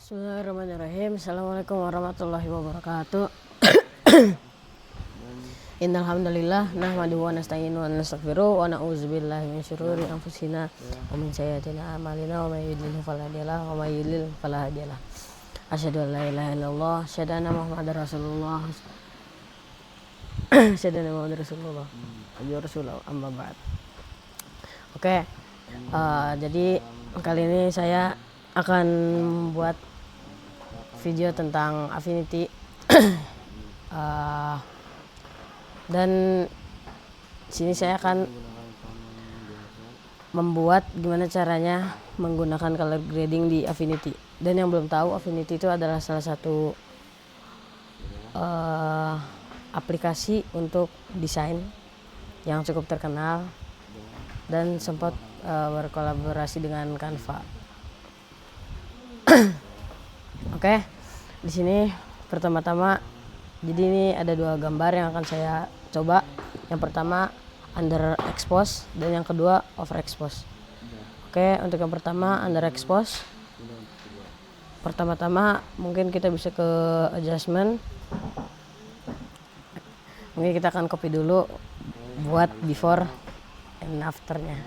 Bismillahirrahmanirrahim. Assalamualaikum warahmatullahi wabarakatuh. Innal hamdalillah nahmaduhu wa nasta'inu wa nastaghfiruh wa na'udzubillahi min syururi anfusina wa min sayyiati a'malina wa may yudlil fala hadiyalah wa may yudlil fala hadiyalah. Asyhadu an la ilaha illallah, asyhadu anna Muhammadar Rasulullah. Asyhadu anna Muhammadar Rasulullah. Ayyuhar rasulullah amma ba'd. Oke. Jadi kali ini saya akan buat video tentang Affinity dan sini saya akan membuat gimana caranya menggunakan color grading di Affinity. Dan yang belum tahu, Affinity itu adalah salah satu aplikasi untuk desain yang cukup terkenal dan sempat berkolaborasi dengan Canva. Oke, di sini pertama-tama, jadi ini ada dua gambar yang akan saya coba. Yang pertama underexpose dan yang kedua overexpose. Oke, untuk yang pertama underexpose, pertama-tama mungkin kita bisa ke adjustment. Mungkin kita akan copy dulu buat before and afternya.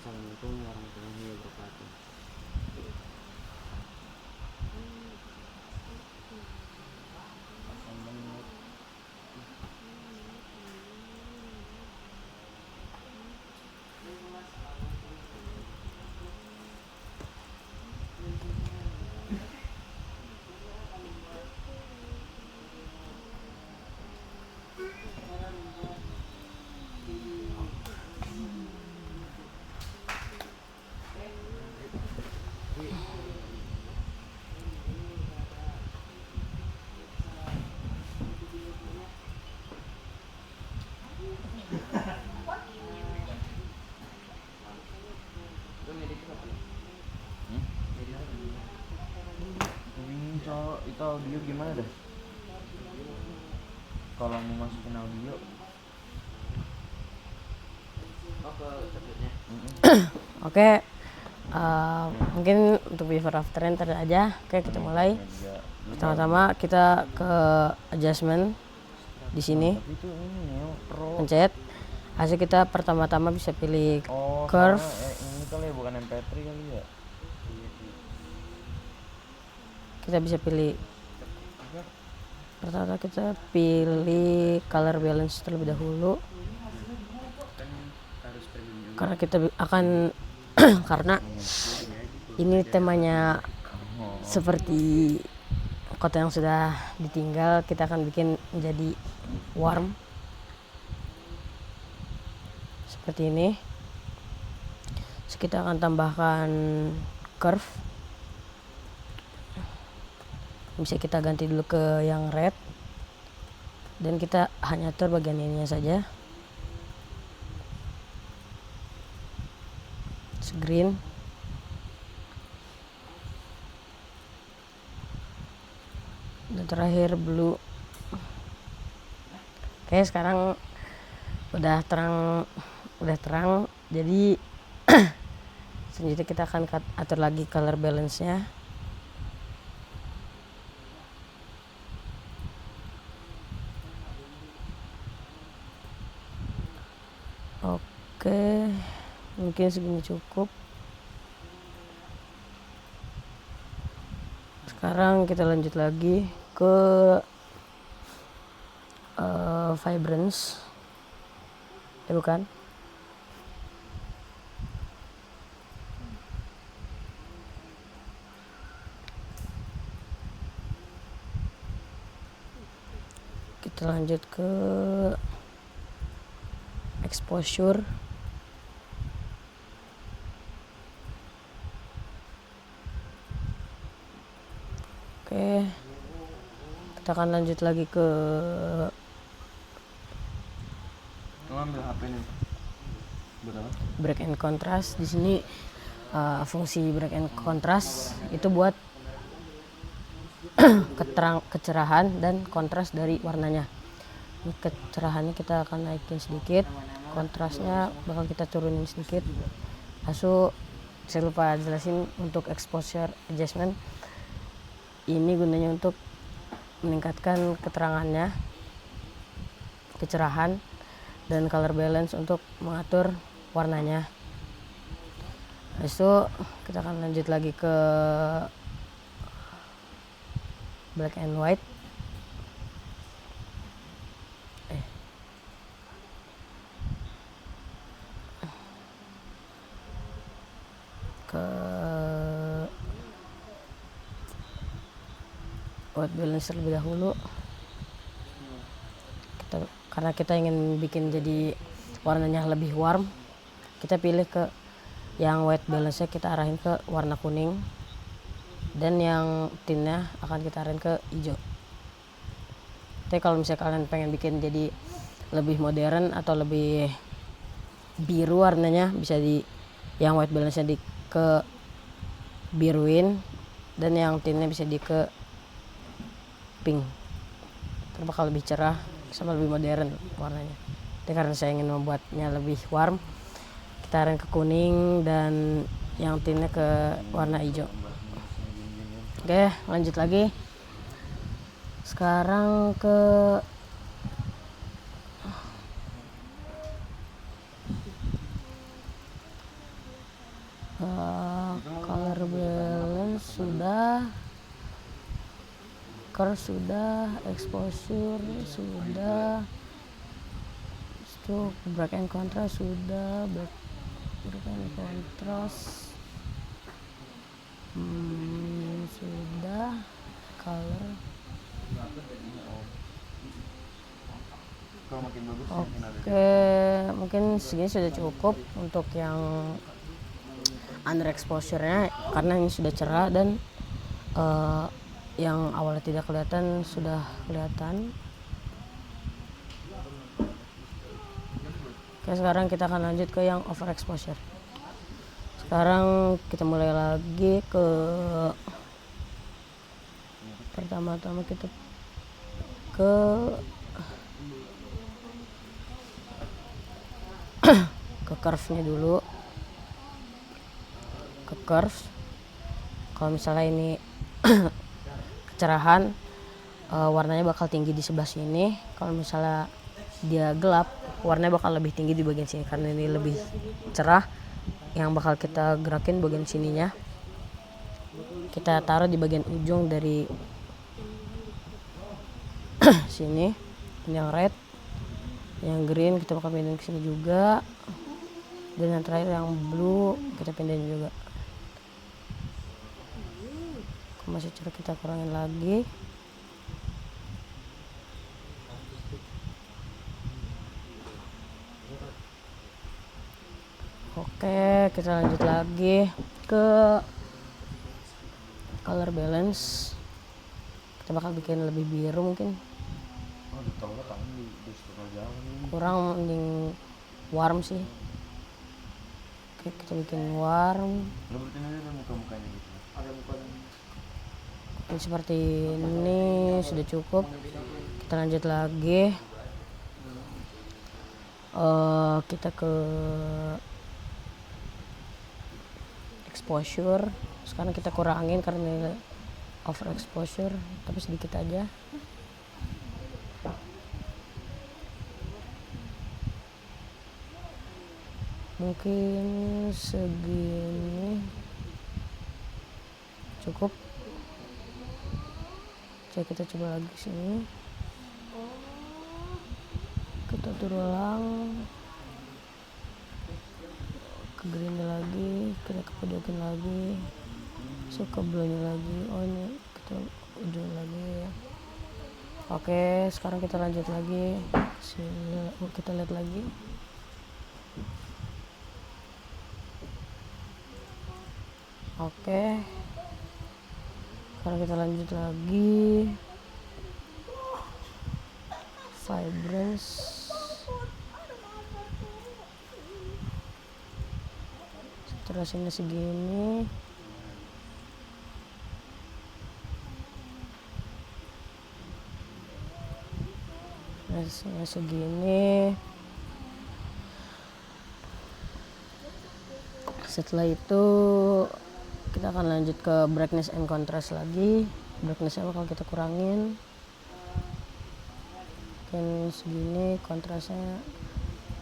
Assalamualaikum warahmatullahi wabarakatuh. Itu audio gimana dah? Kalau mau masukin audio Oke, mungkin untuk before after ntar aja. Oke, kita mulai. Pertama-tama kita ke adjustment di sini, pencet. Hasil kita pertama-tama bisa pilih curve. Ini kali ya, bukan MP3 kali ya. Kita bisa pilih, pertama kita pilih color balance terlebih dahulu, karena kita akan karena ini temanya seperti kota yang sudah ditinggal, kita akan bikin menjadi warm seperti ini. Terus kita akan tambahkan curve. Bisa kita ganti dulu ke yang red dan kita hanya atur bagian ininya saja. Green. Dan terakhir blue. Oke, sekarang udah terang. Jadi selanjutnya kita akan atur lagi color balance-nya. Oke, mungkin segini cukup. Sekarang kita lanjut lagi ke vibrance. Bukan. Kita lanjut ke exposure. Oke, kita akan lanjut lagi ke ambil HP nih. break and contrast. Di sini fungsi break and contrast itu buat kecerahan dan kontras dari warnanya. Ini kecerahannya kita akan naikin sedikit, kontrasnya bakal kita turunin sedikit. Lalu saya lupa jelasin untuk exposure adjustment. Ini gunanya untuk meningkatkan keterangannya, kecerahan, dan color balance untuk mengatur warnanya. Habis itu kita akan lanjut lagi ke black and white. Ke white balance terlebih dahulu. Karena kita ingin bikin jadi warnanya lebih warm, kita pilih ke yang white balance-nya kita arahin ke warna kuning, dan yang tintnya akan kita arahin ke hijau. Tapi kalau misalnya kalian pengen bikin jadi lebih modern atau lebih biru warnanya, bisa di yang white balance-nya di ke biruin, dan yang tintnya bisa di ke pink. Terus bakal lebih cerah sama lebih modern warnanya. Tapi karena saya ingin membuatnya lebih warm, kita arahin ke kuning dan yang tintnya ke warna hijau. Oke, lanjut lagi. Sekarang ke color balance sudah, curve sudah, exposure sudah, stroke, black and contrast sudah, black and contrast sudah, color. Kalau makin bagus Oke, mungkin segini sudah cukup untuk yang under exposure-nya, karena ini sudah cerah dan yang awalnya tidak kelihatan sudah kelihatan. Oke, sekarang kita akan lanjut ke yang overexposure. Sekarang kita mulai lagi ke pertama-tama kita ke curve-nya dulu. Ke curve, kalau misalnya ini kecerahan, warnanya bakal tinggi di sebelah sini. Kalau misalnya dia gelap, warnanya bakal lebih tinggi di bagian sini. Karena ini lebih cerah, yang bakal kita gerakin bagian sininya kita taruh di bagian ujung dari sini. Ini yang red, yang green kita bakal pindahin ke sini juga, dan yang terakhir yang blue kita pindahin juga. Masih cerah, kita kurangin lagi. Oke, kita lanjut lagi ke color balance. Kita bakal bikin lebih biru mungkin. Kurang, mending warm sih. Oke, kita bikin warm. Lo berarti ada muka-mukanya gitu. Ada mukanya. Ini seperti ini sudah cukup. Kita lanjut lagi. Kita ke exposure. Sekarang kita kurangin karena nilai overexposure, tapi sedikit aja. Mungkin segini cukup. Coba kita coba lagi sini. Kita turun ulang ke green lagi, kita ke pojokin lagi, suka blue lagi. Oh, ini kita ujung lagi. Oke, sekarang kita lanjut lagi sini. Kita lihat lagi. Oke, sekarang kita lanjut lagi. Vibrance. Saturasinya segini. Saturasinya segini. Setelah itu kita akan lanjut ke brightness and contrast lagi. Brightness-nya bakal kita kurangin mungkin segini, kontrasnya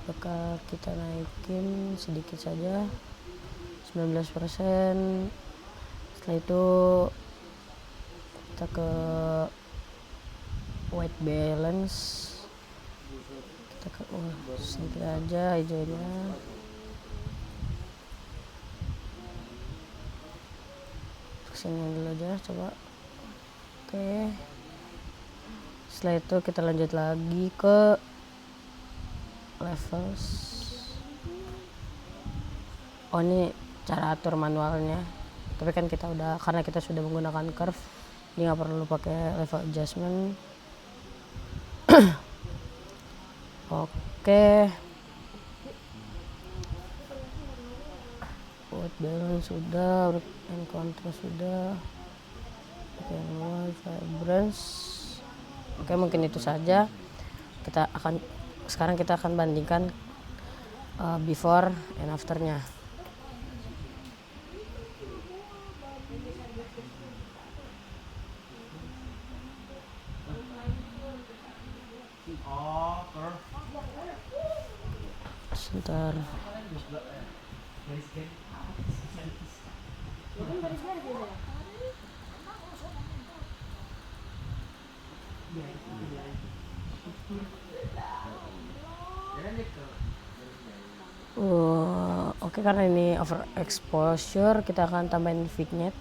bakal kita naikin sedikit saja 19%. Setelah itu kita ke white balance, kita ke sedikit aja hijaunya. Kesini dulu aja coba. Oke. Setelah itu kita lanjut lagi ke levels. Oh, ini cara atur manualnya. Tapi kan kita udah, karena kita sudah menggunakan curve, ini nggak perlu pakai level adjustment. Oke. White balance sudah, and contrast sudah. Oke, vibrance. Oke, mungkin itu saja. Sekarang kita akan bandingkan before and afternya. Sebentar. Oke, karena ini overexposure, kita akan tambahin vignette.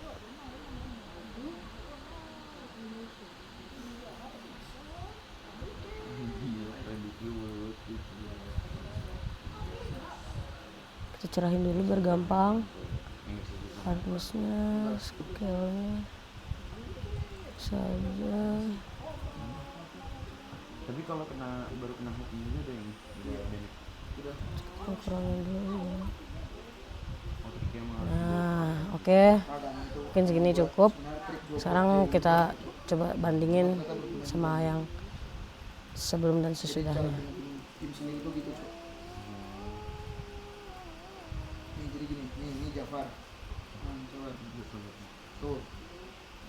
Kita cerahin dulu biar gampang. Hardness-nya, scale-nya saja. Tapi kalau baru kena hook ini ada yang Kurangin dulu. ya. Nah, oke. Mungkin segini cukup. Sekarang kita coba bandingin sama yang sebelum dan sesudahnya. Tim sini itu gitu. Nih jadi gini, ini Jafar. Coba. Tuh.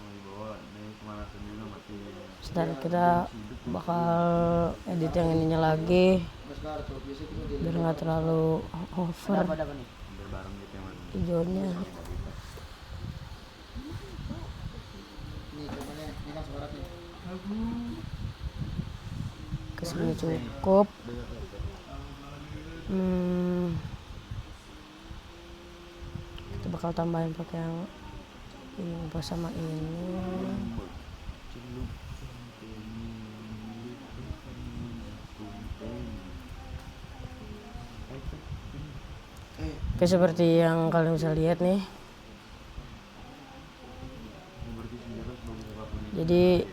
Mau dibawa ini kemana juga mati. Sebentar, kita bakal edit yang ininya lagi biar nggak terlalu over Berbareng gitu yang mana. hijaunya. Nih contohnya, ini kan suaranya. Kesini cukup. Kita bakal tambahin pakai yang ini sama ini. Oke, seperti yang kalian bisa lihat nih. Jadi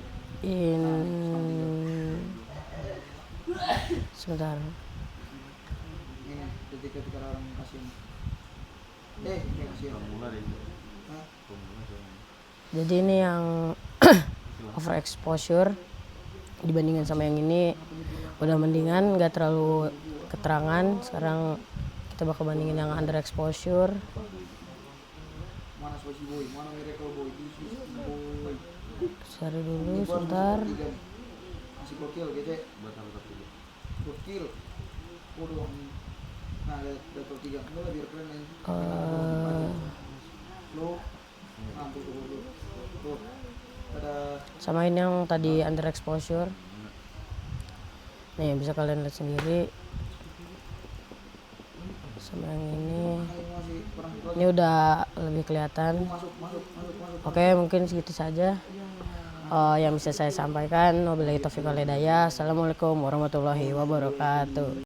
sebentar. Ini ketika orang kasih. Kasih. Jadi ini yang overexposure dibandingkan sama yang ini udah mendingan, nggak terlalu keterangan. Sekarang kita bakal bandingin yang underexposure. Mana Sosi Boy, mana Miracle Boy, this is Boy. Cari dulu sebentar. Masih gokil gitu ya. Gokil. Waduh. Nah, ada double 3. Ini lebih keren nih. Lo. Nah, tuh. Ada Samain yang tadi underexposure. Nih, bisa kalian lihat sendiri. Sama yang ini. masih kurang gitu. Ini udah lebih kelihatan. Masuk. Oke, mungkin segitu saja yang bisa saya sampaikan. Wabillahi taufiq wal hidayah. Assalamualaikum warahmatullahi wabarakatuh.